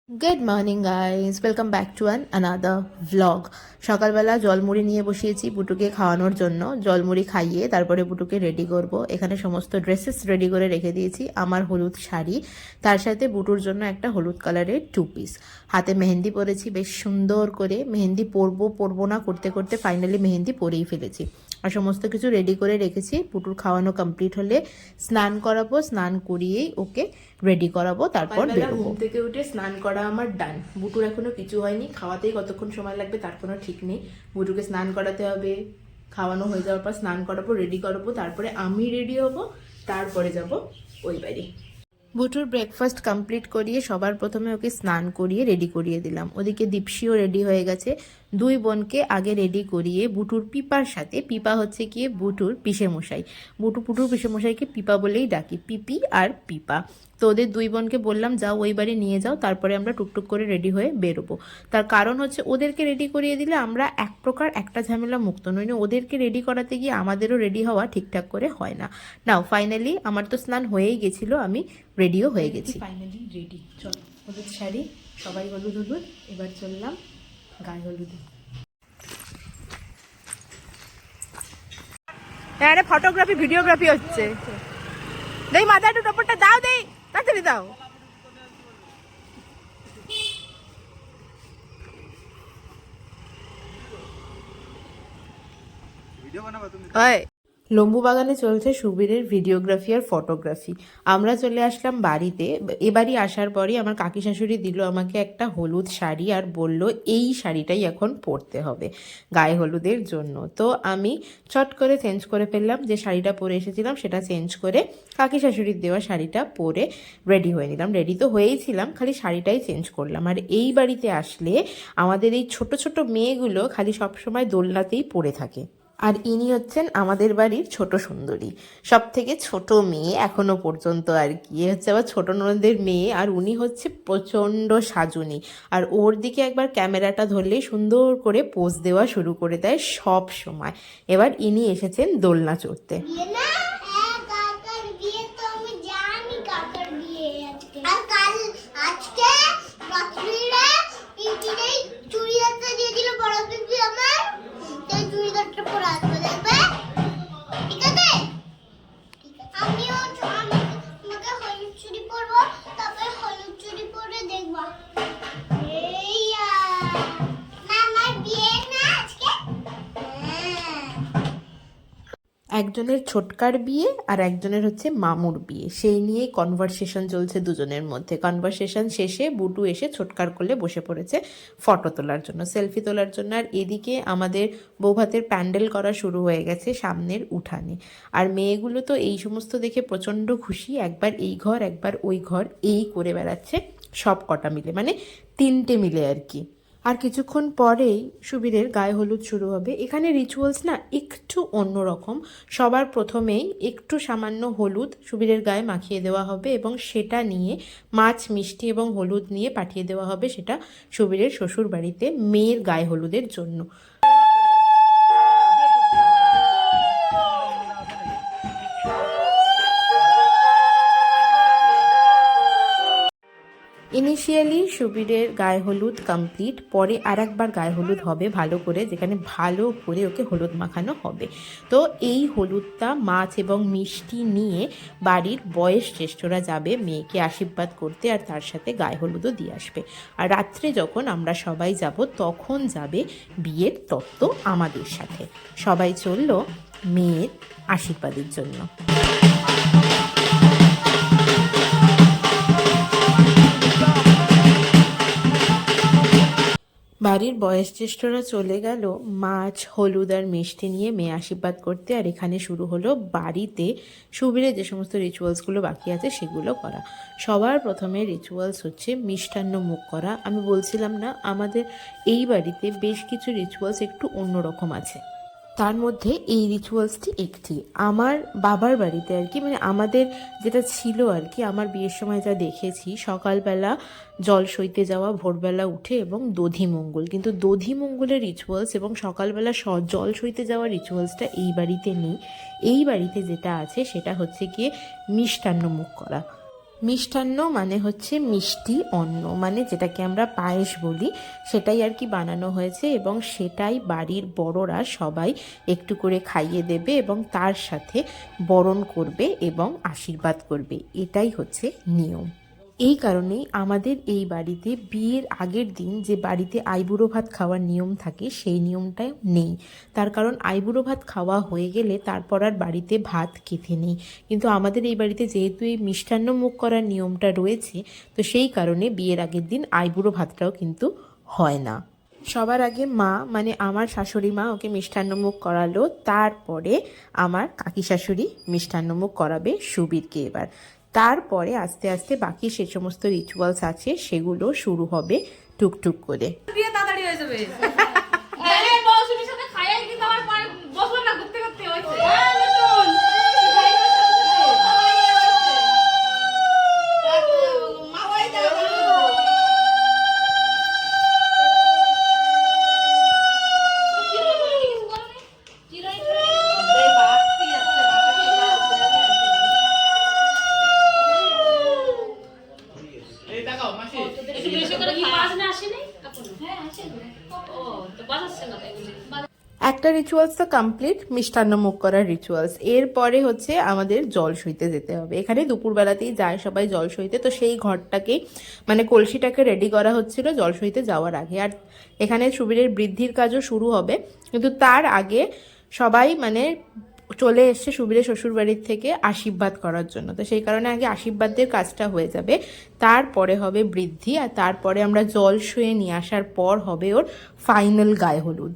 Good morning guys, welcome back to another vlog. সকালবেলা জলমুড়ি নিয়ে বসিয়েছি বুটুকে খাওয়ানোর জন্য। জলমুড়ি খাইয়ে তারপরে বুটুকে রেডি করব। এখানে সমস্ত ড্রেসেস রেডি করে রেখে দিয়েছি। আমার হলুদ শাড়ি, তার সাথে বুটুর জন্য একটা হলুদ কালারের 2 পিস। হাতে মেহেন্দি পরেছি বেশ সুন্দর করে। মেহেন্দি পরবো না করতে করতে ফাইনালি মেহেন্দি পরেই ফেলেছি। আর সমস্ত কিছু রেডি করে রেখেছি। পুটুর খাওয়ানো কমপ্লিট হলে স্নান করাবো, স্নান করিয়েই ওকে রেডি করাবো, তারপর বেরোবো। ঘুম থেকে উঠে স্নান করা আমার ডান। বুটুর এখনো কিছু হয়নি, খাওয়াতেই কতক্ষণ সময় লাগবে তার কোনো ঠিক নেই। বুটুকে স্নান করাতে হবে, খাওয়ানো হয়ে যাওয়ার পর স্নান করাবো, রেডি করাবো, তারপরে আমি রেডি হব, তারপরে যাব ওই বাড়ি। বুটুর ব্রেকফাস্ট কমপ্লিট করিয়ে সবার প্রথমে ওকে স্নান করিয়ে রেডি করিয়ে দিলাম। ওদিকে দীপশিও রেডি হয়ে গেছে। দুই বোনকে আগে রেডি করিয়ে বুটুর পিপার সাথে, পিপা হচ্ছে গিয়ে বুটুর পিসেমশাই, পুটুর পিসেমশাইকে পিপা বলেই ডাকি, পিপি আর পিপা। তো ওদের দুই বোনকে বললাম যাও ওই বাড়ি নিয়ে যাও, তারপরে আমরা টুকটুক করে রেডি হয়ে বেরোবো। তার কারণ হচ্ছে ওদেরকে রেডি করিয়ে দিলে আমরা এক প্রকার একটা ঝামেলা মুক্ত নই। ওদেরকে রেডি করাতে গিয়ে আমাদেরও রেডি হওয়া ঠিকঠাক করে হয় না। নাও ফাইনালি আমার তো স্নান হয়েই গেছিল, আমি রেডিও হয়ে গেছি। ফাইনালি রেডি, চলো হলুদ শাড়ি, সবাই হলুদ হলুদ, এবার চললাম গায়ে হলুদে। আরে ফটোগ্রাফি ভিডিওগ্রাফি হচ্ছে। দেই মাথা একটু টপরটা দাও, দেই তাড়াতাড়ি দাও। লম্বু বাগানে চলছে সুবীরের ভিডিওগ্রাফি আর ফটোগ্রাফি। আমরা চলে আসলাম বাড়িতে। এবারই আসার পরই আমার কাকি শাশুড়ি দিল আমাকে একটা হলুদ শাড়ি আর বলল এই শাড়িটাই এখন পরতে হবে গায়ে হলুদের জন্য। তো আমি চট করে চেঞ্জ করে ফেললাম, যে শাড়িটা পরে এসেছিলাম সেটা চেঞ্জ করে কাকি শাশুড়ির দেওয়া শাড়িটা পরে রেডি হয়ে নিলাম। রেডি তো হয়েইছিলাম, খালি শাড়িটাই চেঞ্জ করলাম। আর এই বাড়িতে আসলে আমাদের এই ছোট ছোট মেয়েগুলো খালি সবসময় দোলনাতেই পড়ে থাকে। আর ইনি হচ্ছেন আমাদের বাড়ির ছোট সুন্দরী, সব থেকে ছোট মেয়ে এখনো পর্যন্ত আর কি। হচ্ছে আবার ছোট ননদের মেয়ে, আর উনি হচ্ছে প্রচণ্ড সাজুনি। আর ওর দিকে একবার ক্যামেরাটা ধরলেই সুন্দর করে পোজ দেওয়া শুরু করে দেয় সব সময়। এবার ইনি এসেছেন দোলনা চড়তে। একজনের ছোটকার বিয়ে আর একজনের হচ্ছে মামুর বিয়ে, সেই নিয়েই কনভারসেশন চলছে দুজনের মধ্যে। কনভারসেশন শেষে বুটু এসে ছোটকার কোলে বসে পড়েছে ফটো তোলার জন্য, সেলফি তোলার জন্য। আর এদিকে আমাদের বৌভাতের প্যান্ডেল করা শুরু হয়ে গেছে সামনের উঠানে। আর মেয়েগুলো তো এই সমস্ত দেখে প্রচণ্ড খুশি, একবার এই ঘর একবার ওই ঘর এই করে বেড়াচ্ছে সব কটা মিলে, মানে 3টে মিলে আর কি। আর কিছুক্ষণ পরেই সুবীরের গায়ে হলুদ শুরু হবে। এখানে রিচুয়ালস না একটু অন্যরকম। সবার প্রথমেই একটু সামান্য হলুদ সুবীরের গায়ে মাখিয়ে দেওয়া হবে এবং সেটা নিয়ে মাছ, মিষ্টি এবং হলুদ নিয়ে পাঠিয়ে দেওয়া হবে সেটা সুবীরের শ্বশুর বাড়িতে মেয়ের গায়ে হলুদের জন্য। ইনিশিয়ালি সুবীরের গায়ে হলুদ কমপ্লিট, পরে আর একবার গায়ে হলুদ হবে ভালো করে, যেখানে ভালো করে ওকে হলুদ মাখানো হবে। তো এই হলুদটা মাছ এবং মিষ্টি নিয়ে বাড়ির বয়স জ্যেষ্ঠরা যাবে মেয়েকে আশীর্বাদ করতে, আর তার সাথে গায়ে হলুদও দিয়ে আসবে। আর রাত্রে যখন আমরা সবাই যাব তখন যাবে বিয়ের তত্ত্ব আমাদের সাথে। সবাই চলল মেয়ের আশীর্বাদের জন্য। বাড়ির বয়োজ্যেষ্ঠরা চলে গেল মাছ, হলুদ আর মিষ্টি নিয়ে মেয়ে আশীর্বাদ করতে। আর এখানে শুরু হলো বাড়িতে সুবীরের যে সমস্ত রিচুয়ালসগুলো বাকি আছে সেগুলো করা। সবার প্রথমে রিচুয়ালস হচ্ছে মিষ্টান্ন মুখ করা। আমি বলছিলাম না আমাদের এই বাড়িতে বেশ কিছু রিচুয়ালস একটু অন্যরকম আছে, তার মধ্যে এই রিচুয়ালসটি একটি। আমার বাবার বাড়িতে আর কি, মানে আমাদের যেটা ছিল আর কি, আমার বিয়ের সময় যা দেখেছি, সকালবেলা জল সইতে যাওয়া, ভোরবেলা উঠে এবং দধিমঙ্গল। কিন্তু দধিমঙ্গলের রিচুয়ালস এবং সকালবেলা জল সইতে যাওয়া রিচুয়ালসটা এই বাড়িতে নেই। এই বাড়িতে যেটা আছে সেটা হচ্ছে গিয়ে মিষ্টান্ন মুখ করা। মিষ্টান্ন মানে হচ্ছে মিষ্টি অন্ন, মানে যেটাকে আমরা পায়েস বলি, সেটাই আর কি বানানো হয়েছে এবং সেটাই বাড়ির বড়রা সবাই একটু করে খাইয়ে দেবে এবং তার সাথে বরণ করবে এবং আশীর্বাদ করবে। এটাই হচ্ছে নিয়ম। এই কারণেই আমাদের এই বাড়িতে বিয়ের আগের দিন যে বাড়িতে আইবুড়ো ভাত খাওয়ার নিয়ম থাকে সেই নিয়মটাই নেই। তার কারণ আইবুড়ো ভাত খাওয়া হয়ে গেলে তারপর আর বাড়িতে ভাত খেতে নেই। কিন্তু আমাদের এই বাড়িতে যেহেতু এই মিষ্টান্ন মুখ করার নিয়মটা রয়েছে, তো সেই কারণে বিয়ের আগের দিন আইবুড়ো ভাতটাও কিন্তু হয় না। সবার আগে মা মানে আমার শাশুড়ি মা ওকে মিষ্টান্নমুখ করালো, তারপরে আমার কাকি শাশুড়ি মিষ্টান্নমুখ করাবে সুবীরকে এবার। তারপরে আস্তে আস্তে বাকি সে সমস্ত রিচুয়ালস আছে সেগুলো শুরু হবে টুকটুক করে। বিয়ে তাড়াতাড়ি হয়ে যাবে। একটা রিচুয়ালস তো কমপ্লিট, মিষ্টান্ন মুখ করার রিচুয়ালস। এরপরে হচ্ছে আমাদের জল সইতে যেতে হবে। এখানে দুপুরবেলাতেই যায় সবাই জল সইতে, তো সেই ঘরটাকেই মানে কলসিটাকে রেডি করা হচ্ছিল জল সইতে যাওয়ার আগে। আর এখানে সুবীরের বৃদ্ধির কাজও শুরু হবে, কিন্তু তার আগে সবাই মানে চলে এসছে সুবীরের শ্বশুর বাড়ির থেকে আশীর্বাদ করার জন্য। তো সেই কারণে আগে আশীর্বাদের কাজটা হয়ে যাবে, তারপরে হবে বৃদ্ধি, আর তারপরে আমরা জল শুয়ে নিয়ে আসার পর হবে ওর ফাইনাল গায়ে হলুদ।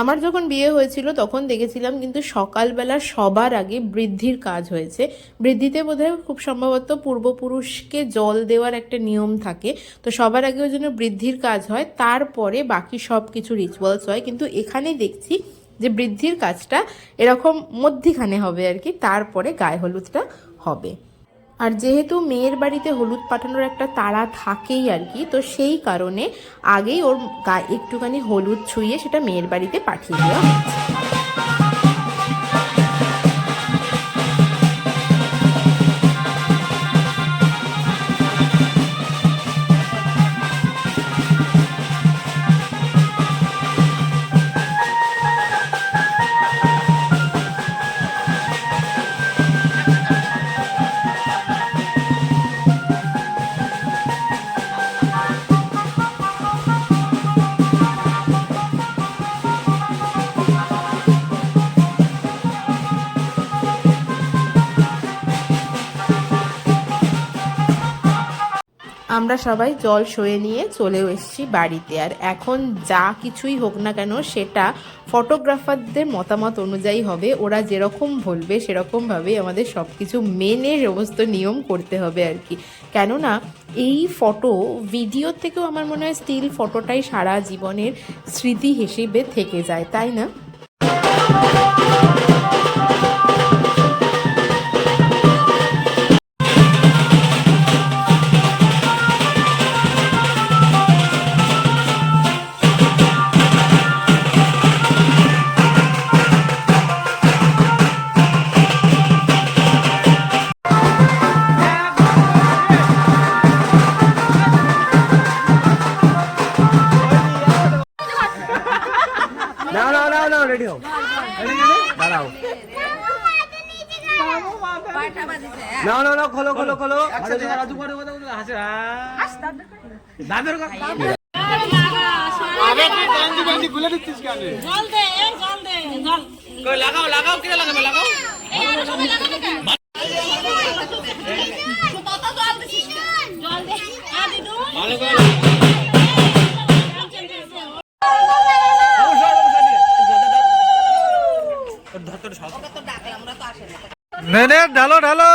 আমার যখন বিয়ে হয়েছিল তখন দেখেছিলাম কিন্তু সকালবেলা সবার আগে বৃদ্ধির কাজ হয়েছে। বৃদ্ধিতে বোধহয় খুব সম্ভবত পূর্বপুরুষকে জল দেওয়ার একটা নিয়ম থাকে, তো সবার আগে ওই জন্য বৃদ্ধির কাজ হয়, তারপরে বাকি সব কিছু রিচুয়ালস হয়। কিন্তু এখানে দেখছি যে বৃদ্ধির কাজটা এরকম মধ্যিখানে হবে আর কি, তারপরে গায়ে হলুদটা হবে। আর যেহেতু মেয়ের বাড়িতে হলুদ পাঠানোর একটা তাড়া থাকেই আর কি, তো সেই কারণে আগেই ওর গায়ে একটুখানি হলুদ ছুঁয়ে সেটা মেয়ের বাড়িতে পাঠিয়ে দেওয়া হচ্ছে। আমরা সবাই জল সয়ে নিয়ে চলেও এসেছি বাড়িতে। আর এখন যা কিছুই হোক না কেন সেটা ফটোগ্রাফারদের মতামত অনুযায়ী হবে, ওরা যেরকম বলবে সেরকমভাবেই আমাদের সব কিছু মেনে সমস্ত নিয়ম করতে হবে আর কি। কেননা এই ফটো ভিডিওর থেকেও আমার মনে হয় স্টিল ফটোটাই সারা জীবনের স্মৃতি হিসেবে থেকে যায়, তাই না? রেডি হও, দাঁড়াও, না না না, খোলো খোলো খোলো, দাদুর লাগাও লাগাও, কিরে লাগাবে লাগাও। ভালো করে ঢালো ঢালো।